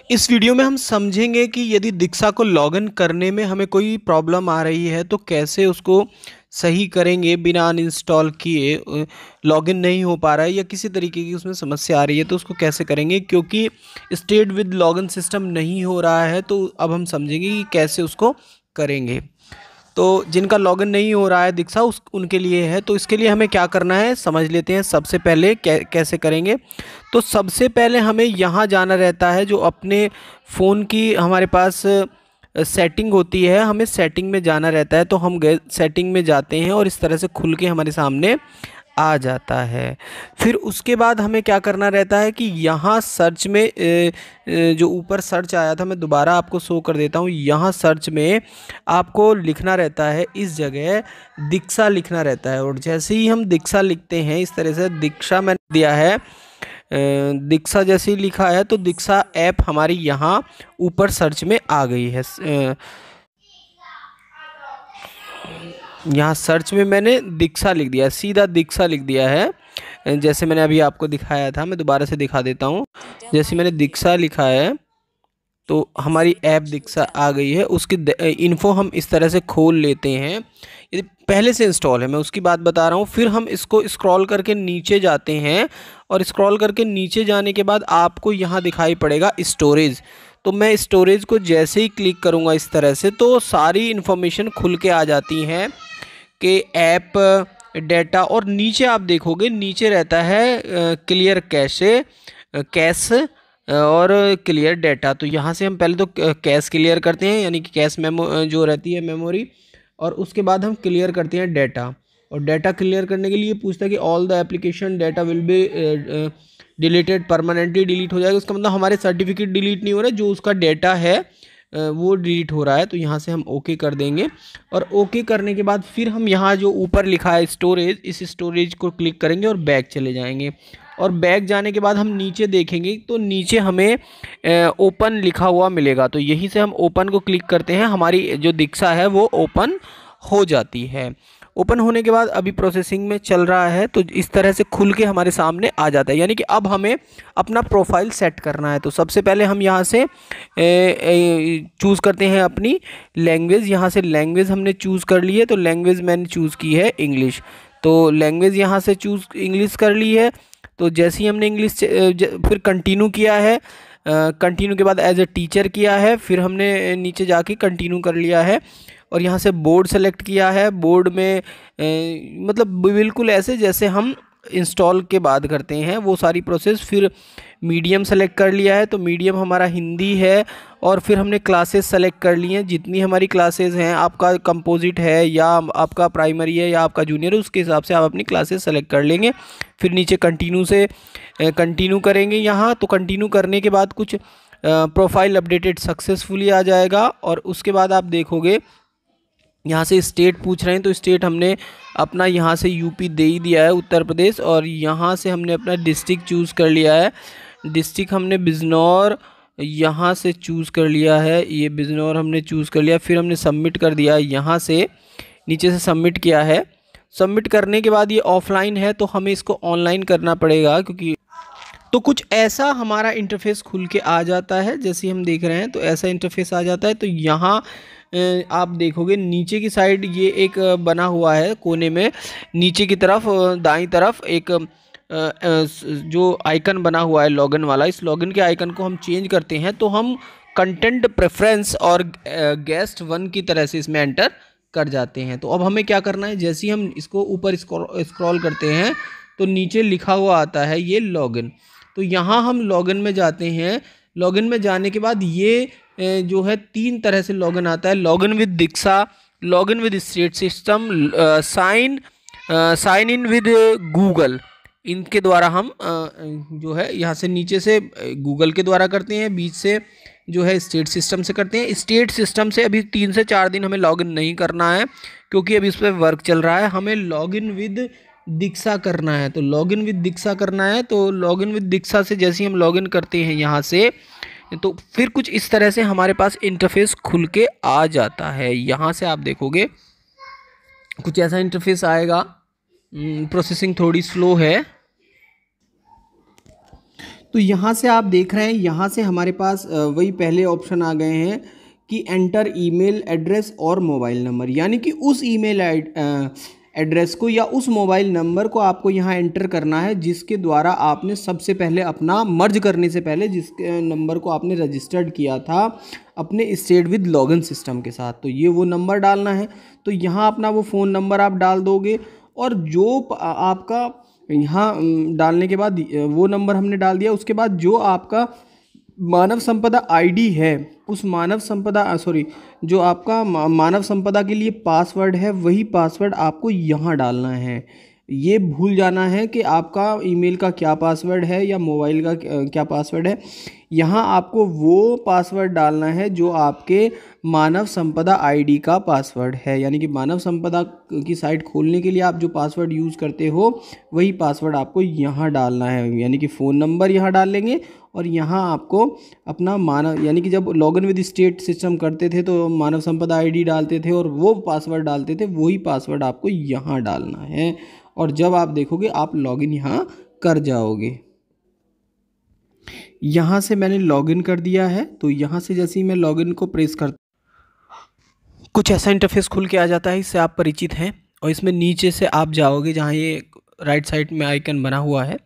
इस वीडियो में हम समझेंगे कि यदि दीक्षा को लॉगिन करने में हमें कोई प्रॉब्लम आ रही है तो कैसे उसको सही करेंगे बिना अनइंस्टॉल किए। लॉगिन नहीं हो पा रहा है या किसी तरीके की उसमें समस्या आ रही है तो उसको कैसे करेंगे, क्योंकि स्टेट विद लॉगिन सिस्टम नहीं हो रहा है। तो अब हम समझेंगे कि कैसे उसको करेंगे। तो जिनका लॉगिन नहीं हो रहा है दीक्षा उस उनके लिए है, तो इसके लिए हमें क्या करना है समझ लेते हैं। सबसे पहले कैसे करेंगे, तो सबसे पहले हमें यहाँ जाना रहता है। जो अपने फ़ोन की हमारे पास सेटिंग होती है, हमें सेटिंग में जाना रहता है। तो हम गए सेटिंग में जाते हैं और इस तरह से खुल के हमारे सामने आ जाता है। फिर उसके बाद हमें क्या करना रहता है कि यहाँ सर्च में जो ऊपर सर्च आया था मैं दोबारा आपको शो कर देता हूँ। यहाँ सर्च में आपको लिखना रहता है, इस जगह दीक्षा लिखना रहता है। और जैसे ही हम दीक्षा लिखते हैं इस तरह से, दीक्षा मैंने दिया है, दीक्षा जैसे ही लिखा है तो दीक्षा ऐप हमारी यहाँ ऊपर सर्च में आ गई है। यहाँ सर्च में मैंने दीक्षा लिख दिया है, सीधा दीक्षा लिख दिया है। जैसे मैंने अभी आपको दिखाया था, मैं दोबारा से दिखा देता हूँ। जैसे मैंने दीक्षा लिखा है तो हमारी ऐप दीक्षा आ गई है। उसकी इन्फो हम इस तरह से खोल लेते हैं। यदि पहले से इंस्टॉल है, मैं उसकी बात बता रहा हूँ। फिर हम इसको स्क्रॉल करके नीचे जाते हैं और स्क्रॉल करके नीचे जाने के बाद आपको यहाँ दिखाई पड़ेगा स्टोरेज। तो मैं स्टोरेज को जैसे ही क्लिक करूँगा इस तरह से, तो सारी इन्फॉर्मेशन खुल के आ जाती हैं कि ऐप डेटा। और नीचे आप देखोगे, नीचे रहता है क्लियर कैशे कैश और क्लियर डेटा। तो यहाँ से हम पहले तो कैश क्लियर करते हैं, यानी कि कैश मेमो जो रहती है मेमोरी, और उसके बाद हम क्लियर करते हैं डेटा। और डेटा क्लियर करने के लिए पूछता है कि all the application data will be deleted, permanently delete हो जाएगा। उसका मतलब हमारे सर्टिफिकेट डिलीट नहीं हो रहा है, जो उसका डेटा है वो डिलीट हो रहा है। तो यहाँ से हम ओके कर देंगे। और ओके करने के बाद फिर हम यहाँ जो ऊपर लिखा है स्टोरेज, इस स्टोरेज को क्लिक करेंगे और बैक चले जाएंगे। और बैक जाने के बाद हम नीचे देखेंगे तो नीचे हमें ओपन लिखा हुआ मिलेगा। तो यहीं से हम ओपन को क्लिक करते हैं, हमारी जो दीक्षा है वो ओपन हो जाती है। ओपन होने के बाद अभी प्रोसेसिंग में चल रहा है, तो इस तरह से खुल के हमारे सामने आ जाता है। यानी कि अब हमें अपना प्रोफाइल सेट करना है। तो सबसे पहले हम यहाँ से चूज़ करते हैं अपनी लैंग्वेज। यहाँ से लैंग्वेज हमने चूज़ कर ली है, तो लैंग्वेज मैंने चूज़ की है इंग्लिश। तो लैंग्वेज यहाँ से चूज़ इंग्लिश कर ली है। तो जैसे ही हमने इंग्लिश फिर कंटिन्यू किया है, कंटिन्यू के बाद एज ए टीचर किया है, फिर हमने नीचे जाके कंटिन्यू कर लिया है। और यहाँ से बोर्ड सेलेक्ट किया है। बोर्ड में मतलब बिल्कुल ऐसे जैसे हम इंस्टॉल के बाद करते हैं वो सारी प्रोसेस। फिर मीडियम सेलेक्ट कर लिया है, तो मीडियम हमारा हिंदी है। और फिर हमने क्लासेस सेलेक्ट कर ली हैं, जितनी हमारी क्लासेस हैं, आपका कंपोजिट है या आपका प्राइमरी है या आपका जूनियर है, उसके हिसाब से आप अपनी क्लासेस सेलेक्ट कर लेंगे। फिर नीचे कंटिन्यू से कंटिन्यू करेंगे यहाँ। तो कंटिन्यू करने के बाद कुछ प्रोफाइल अपडेटेड सक्सेसफुली आ जाएगा। और उसके बाद आप देखोगे यहाँ से स्टेट पूछ रहे हैं, तो स्टेट हमने अपना यहाँ से यूपी दे ही दिया है, उत्तर प्रदेश। और यहाँ से हमने अपना डिस्ट्रिक्ट चूज़ कर लिया है। डिस्ट्रिक्ट हमने बिजनौर यहाँ से चूज़ कर लिया है, ये बिजनौर हमने चूज़ कर लिया। फिर हमने सबमिट कर दिया, यहाँ से नीचे से सबमिट किया है। सबमिट करने के बाद ये ऑफलाइन है, तो हमें इसको ऑनलाइन करना पड़ेगा, क्योंकि तो कुछ ऐसा हमारा इंटरफेस खुल के आ जाता है। जैसे हम देख रहे हैं तो ऐसा इंटरफेस आ जाता है। तो यहाँ आप देखोगे नीचे की साइड ये एक बना हुआ है कोने में, नीचे की तरफ दाईं तरफ एक जो आइकन बना हुआ है लॉगिन वाला। इस लॉगिन के आइकन को हम चेंज करते हैं तो हम कंटेंट प्रेफरेंस और गेस्ट वन की तरह से इसमें एंटर कर जाते हैं। तो अब हमें क्या करना है, जैसे ही हम इसको ऊपर स्क्रॉल करते हैं तो नीचे लिखा हुआ आता है ये लॉगिन। तो यहाँ हम लॉगिन में जाते हैं। लॉगिन में जाने के बाद ये जो है 3 तरह से लॉगिन आता है: login with Diksha, login with state system, sign in with Google. इनके द्वारा हम जो है यहाँ से नीचे से गूगल के द्वारा करते हैं, बीच से जो है स्टेट सिस्टम से करते हैं। स्टेट सिस्टम से अभी 3 से 4 दिन हमें लॉगिन नहीं करना है, क्योंकि अभी इस पर वर्क चल रहा है। हमें लॉगिन विद दीक्षा करना है। तो लॉगिन विद दीक्षा करना है, तो लॉगिन विद दीक्षा से जैसे ही हम लॉगिन करते हैं यहाँ से, तो फिर कुछ इस तरह से हमारे पास इंटरफेस खुल के आ जाता है। यहाँ से आप देखोगे कुछ ऐसा इंटरफेस आएगा। प्रोसेसिंग थोड़ी स्लो है। तो यहाँ से आप देख रहे हैं, यहाँ से हमारे पास वही पहले ऑप्शन आ गए हैं कि एंटर ईमेल एड्रेस और मोबाइल नंबर, यानी कि उस ईमेल एड्रेस को या उस मोबाइल नंबर को आपको यहाँ एंटर करना है जिसके द्वारा आपने सबसे पहले अपना मर्ज करने से पहले जिसके नंबर को आपने रजिस्टर्ड किया था अपने स्टेट विद लॉगिन सिस्टम के साथ। तो ये वो नंबर डालना है। तो यहाँ अपना वो फ़ोन नंबर आप डाल दोगे और जो आपका यहाँ डालने के बाद वो नंबर हमने डाल दिया। उसके बाद जो आपका मानव संपदा आईडी है उस मानव संपदा जो आपका मानव संपदा के लिए पासवर्ड है वही पासवर्ड आपको यहाँ डालना है। ये भूल जाना है कि आपका ईमेल का क्या पासवर्ड है या मोबाइल का क्या पासवर्ड है। यहाँ आपको वो पासवर्ड डालना है जो आपके मानव संपदा आईडी का पासवर्ड है, यानी कि मानव संपदा की साइट खोलने के लिए आप जो पासवर्ड यूज़ करते हो वही पासवर्ड आपको यहाँ डालना है। यानी कि फ़ोन नंबर यहाँ डाल लेंगे और यहाँ आपको अपना मानव, यानी कि जब लॉगिन विद स्टेट सिस्टम करते थे तो मानव संपदा आईडी डालते थे और वो पासवर्ड डालते थे, वही पासवर्ड आपको यहाँ डालना है। और जब आप देखोगे आप लॉगिन यहाँ कर जाओगे। यहाँ से मैंने लॉगिन कर दिया है। तो यहाँ से जैसे ही मैं लॉगिन को प्रेस करता कुछ ऐसा इंटरफेस खुल के आ जाता है, इससे आप परिचित हैं। और इसमें नीचे से आप जाओगे जहाँ ये राइट साइड में आइकन बना हुआ है,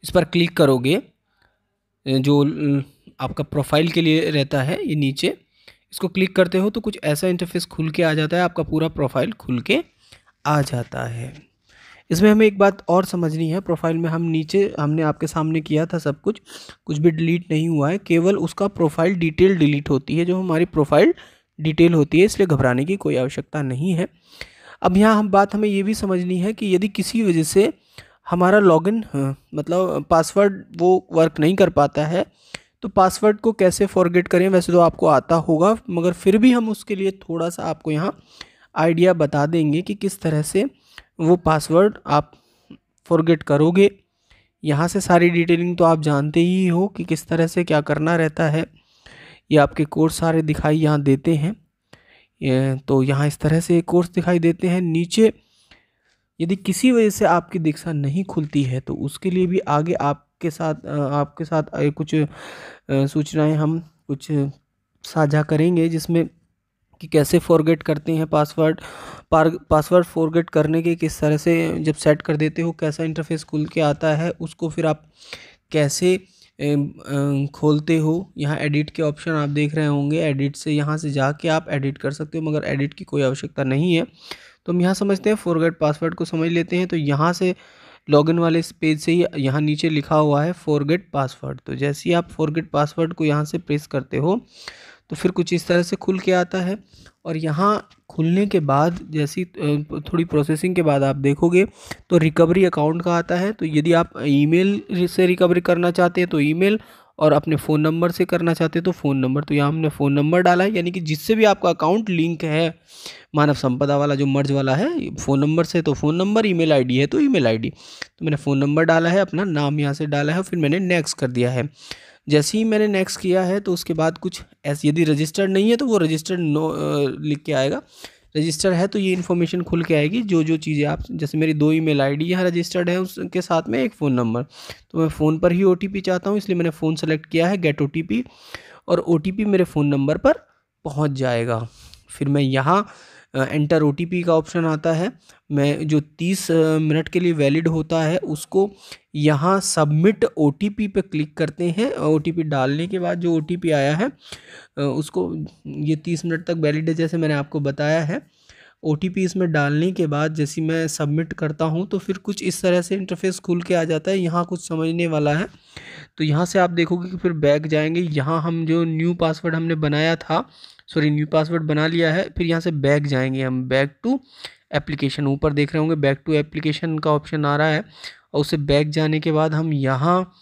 इस पर क्लिक करोगे जो आपका प्रोफाइल के लिए रहता है, ये नीचे इसको क्लिक करते हो तो कुछ ऐसा इंटरफेस खुल के आ जाता है, आपका पूरा प्रोफाइल खुल के आ जाता है। इसमें हमें एक बात और समझनी है, प्रोफाइल में हमने आपके सामने किया था सब कुछ भी डिलीट नहीं हुआ है, केवल उसका प्रोफाइल डिटेल डिलीट होती है जो हमारी प्रोफाइल डिटेल होती है, इसलिए घबराने की कोई आवश्यकता नहीं है। अब यहाँ हमें ये भी समझनी है कि यदि किसी वजह से हमारा लॉगिन मतलब पासवर्ड वो वर्क नहीं कर पाता है तो पासवर्ड को कैसे फॉरगेट करें। वैसे तो आपको आता होगा मगर फिर भी हम उसके लिए थोड़ा सा आपको यहाँ आइडिया बता देंगे कि किस तरह से वो पासवर्ड आप फॉरगेट करोगे। यहाँ से सारी डिटेलिंग तो आप जानते ही हो कि किस तरह से क्या करना रहता है, ये आपके कोर्स सारे दिखाई यहाँ देते हैं। तो यहाँ इस तरह से कोर्स दिखाई देते हैं। नीचे यदि किसी वजह से आपकी दीक्षा नहीं खुलती है तो उसके लिए भी आगे आपके साथ कुछ सूचनाएं हम कुछ साझा करेंगे, जिसमें कि कैसे फॉरगेट करते हैं पासवर्ड फॉरगेट करने के किस तरह से जब सेट कर देते हो कैसा इंटरफेस खुल के आता है, उसको फिर आप कैसे खोलते हो। यहाँ एडिट के ऑप्शन आप देख रहे होंगे, एडिट से यहाँ से जाके आप एडिट कर सकते हो, मगर एडिट की कोई आवश्यकता नहीं है। तो हम यहाँ समझते हैं, फॉरगेट पासवर्ड को समझ लेते हैं। तो यहाँ से लॉगिन वाले इस पेज से ही यहाँ नीचे लिखा हुआ है फॉरगेट पासवर्ड। तो जैसे ही आप फॉरगेट पासवर्ड को यहाँ से प्रेस करते हो तो फिर कुछ इस तरह से खुल के आता है। और यहाँ खुलने के बाद जैसी थोड़ी प्रोसेसिंग के बाद आप देखोगे तो रिकवरी अकाउंट का आता है। तो यदि आप ईमेल से रिकवरी करना चाहते हैं तो ईमेल, और अपने फ़ोन नंबर से करना चाहते हैं तो फ़ोन नंबर। तो यहाँ हमने फ़ोन नंबर डाला है, यानी कि जिससे भी आपका अकाउंट लिंक है मानव संपदा वाला जो मर्ज वाला है फ़ोन नंबर से तो फ़ोन नंबर, ईमेल आईडी है तो ईमेल आईडी। तो मैंने फ़ोन नंबर डाला है, अपना नाम यहाँ से डाला है, फिर मैंने नेक्स्ट कर दिया है। जैसे ही मैंने नेक्स्ट किया है तो उसके बाद कुछ ऐसे, यदि रजिस्टर्ड नहीं है तो वो रजिस्टर्ड नो लिख के आएगा, रजिस्टर है तो ये इन्फॉर्मेशन खुल के आएगी जो चीज़ें आप, जैसे मेरी 2 ईमेल आईडी यहाँ रजिस्टर्ड है उसके साथ में एक फ़ोन नंबर। तो मैं फ़ोन पर ही ओटीपी चाहता हूँ, इसलिए मैंने फ़ोन सेलेक्ट किया है, गेट ओटीपी, और ओटीपी मेरे फ़ोन नंबर पर पहुँच जाएगा। फिर मैं यहाँ एंटर ओटीपी का ऑप्शन आता है, मैं जो 30 मिनट के लिए वैलिड होता है उसको यहाँ सबमिट ओटीपी पे क्लिक करते हैं। ओटीपी डालने के बाद जो ओटीपी आया है उसको, ये 30 मिनट तक वैलिड है जैसे मैंने आपको बताया है। ओटीपी इसमें डालने के बाद जैसे मैं सबमिट करता हूँ तो फिर कुछ इस तरह से इंटरफेस खुल के आ जाता है। यहाँ कुछ समझने वाला है, तो यहाँ से आप देखोगे कि फिर बैक जाएंगे, यहाँ हम जो न्यू पासवर्ड हमने बनाया था, न्यू पासवर्ड बना लिया है, फिर यहाँ से बैक जाएंगे हम, बैक टू एप्लीकेशन, ऊपर देख रहे होंगे बैक टू एप्लीकेशन का ऑप्शन आ रहा है। और उससे बैक जाने के बाद हम यहाँ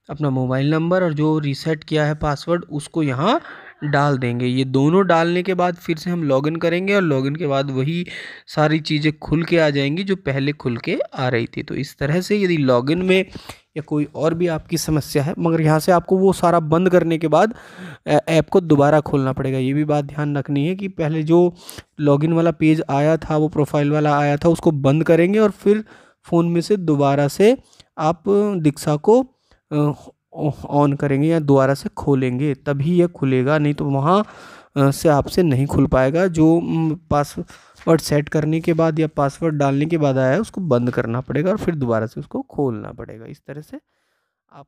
अपना मोबाइल नंबर और जो रीसेट किया है पासवर्ड उसको यहाँ डाल देंगे। ये दोनों डालने के बाद फिर से हम लॉगिन करेंगे और लॉगिन के बाद वही सारी चीज़ें खुल के आ जाएंगी जो पहले खुल के आ रही थी। तो इस तरह से यदि लॉगिन में या कोई और भी आपकी समस्या है, मगर यहाँ से आपको वो सारा बंद करने के बाद ऐप को दोबारा खोलना पड़ेगा। ये भी बात ध्यान रखनी है कि पहले जो लॉगिन वाला पेज आया था, वो प्रोफाइल वाला आया था, उसको बंद करेंगे और फिर फ़ोन में से दोबारा से आप दीक्षा को ऑन करेंगे या दोबारा से खोलेंगे तभी यह खुलेगा, नहीं तो वहाँ से आपसे नहीं खुल पाएगा। जो पासवर्ड सेट करने के बाद या पासवर्ड डालने के बाद आया है उसको बंद करना पड़ेगा और फिर दोबारा से उसको खोलना पड़ेगा। इस तरह से आप